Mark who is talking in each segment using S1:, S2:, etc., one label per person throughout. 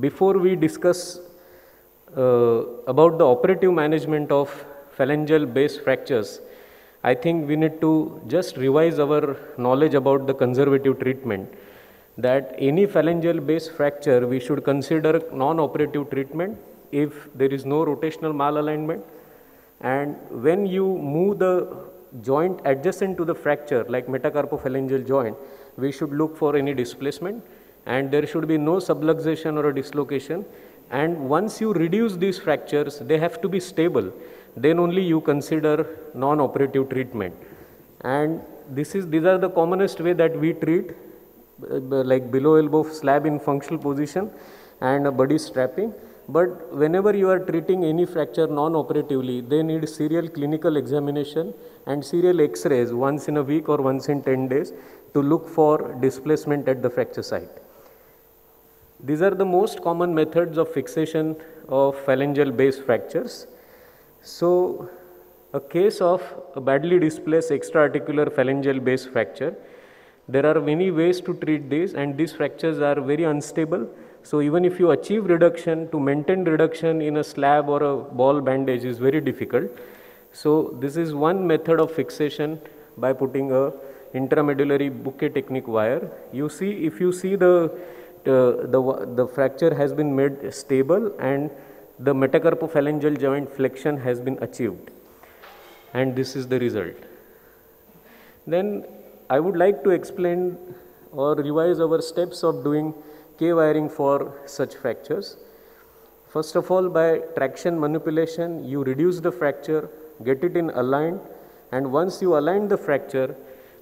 S1: before we discuss about the operative management of phalangeal base fractures, I think we need to just revise our knowledge about the conservative treatment. That any phalangeal base fracture, we should consider non-operative treatment if there is no rotational malalignment. And when you move the joint adjacent to the fracture, like metacarpophalangeal joint, we should look for any displacement, and there should be no subluxation or a dislocation. And once you reduce these fractures, they have to be stable. Then only you consider non-operative treatment. And these are the commonest way that we treat, like below elbow slab in functional position and a body strapping. But whenever you are treating any fracture non-operatively, they need serial clinical examination and serial X-rays once in a week or once in 10 days to look for displacement at the fracture site. These are the most common methods of fixation of phalangeal base fractures. So, a case of a badly displaced extra-articular phalangeal base fracture, there are many ways to treat this, and these fractures are very unstable. So, even if you achieve reduction, to maintain reduction in a slab or a ball bandage is very difficult. So, this is one method of fixation by putting a intramedullary bouquet technique wire. You see, if you see the fracture has been made stable and the metacarpophalangeal joint flexion has been achieved, and this is the result. Then I would like to explain or revise our steps of doing K-wiring for such fractures. First of all, by traction manipulation, you reduce the fracture, get it in aligned, and once you align the fracture,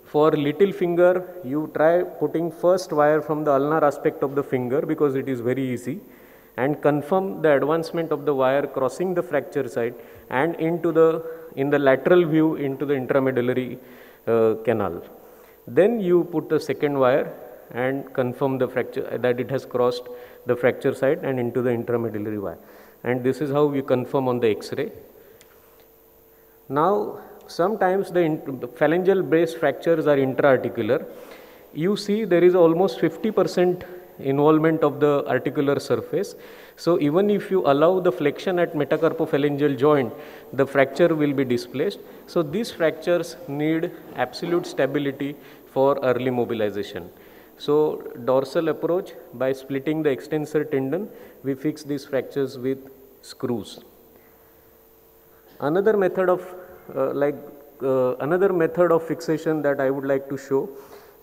S1: for little finger, you try putting first wire from the ulnar aspect of the finger because it is very easy, and confirm the advancement of the wire crossing the fracture site and in the lateral view into the intramedullary canal. Then you put the second wire and confirm the fracture that it has crossed the fracture site and into the intramedullary wire. And this is how we confirm on the X-ray. Now, sometimes the phalangeal base fractures are intra-articular. You see there is almost 50% involvement of the articular surface. So, even if you allow the flexion at metacarpophalangeal joint, the fracture will be displaced. So, these fractures need absolute stability for early mobilization. So, dorsal approach, by splitting the extensor tendon, we fix these fractures with screws. Another method of fixation that I would like to show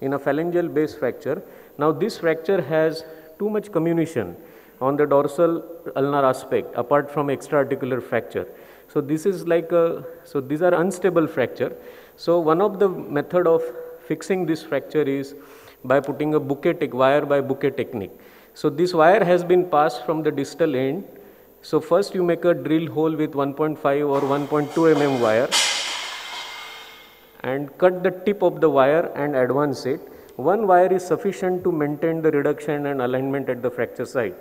S1: in a phalangeal base fracture. Now, this fracture has too much comminution on the dorsal ulnar aspect apart from extra-articular fracture. So, this is like so these are unstable fracture. So, one of the method of fixing this fracture is by putting a wire by bouquet technique. So, this wire has been passed from the distal end. So, first you make a drill hole with 1.5 or 1.2 mm wire and cut the tip of the wire and advance it. One wire is sufficient to maintain the reduction and alignment at the fracture site,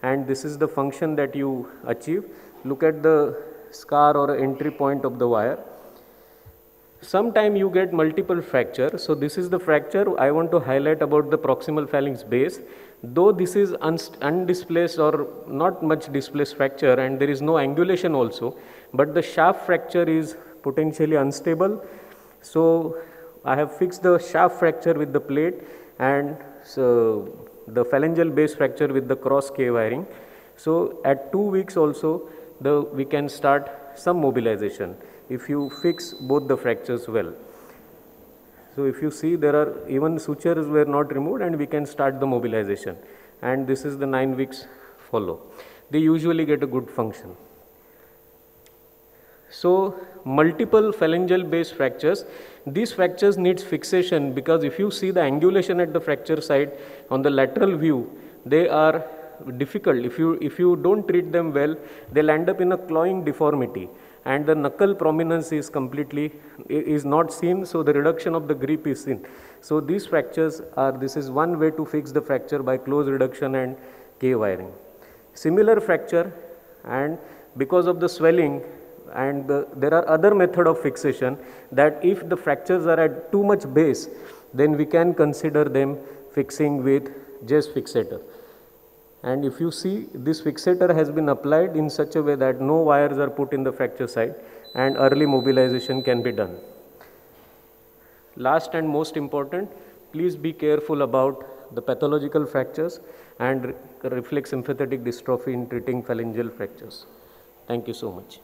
S1: and this is the function that you achieve. Look at the scar or entry point of the wire. Sometime you get multiple fracture. So, this is the fracture I want to highlight about the proximal phalanx base. Though this is undisplaced or not much displaced fracture and there is no angulation also, but the shaft fracture is potentially unstable. So, I have fixed the shaft fracture with the plate and so the phalangeal base fracture with the cross K wiring. So, at 2 weeks also we can start some mobilization if you fix both the fractures well. So, if you see, there are even sutures were not removed and we can start the mobilization, and this is the 9 weeks follow. They usually get a good function. So, multiple phalangeal base fractures, these fractures needs fixation because if you see the angulation at the fracture site on the lateral view, they are difficult. If you don't treat them well, they'll end up in a clawing deformity, and the knuckle prominence is not seen, so the reduction of the grip is seen. So, these fractures this is one way to fix the fracture by close reduction and K wiring. Similar fracture, and because of the swelling, and there are other method of fixation that if the fractures are at too much base, then we can consider them fixing with Jess fixator. And if you see, this fixator has been applied in such a way that no wires are put in the fracture site and early mobilization can be done. Last and most important, please be careful about the pathological fractures and reflex sympathetic dystrophy in treating phalangeal fractures. Thank you so much.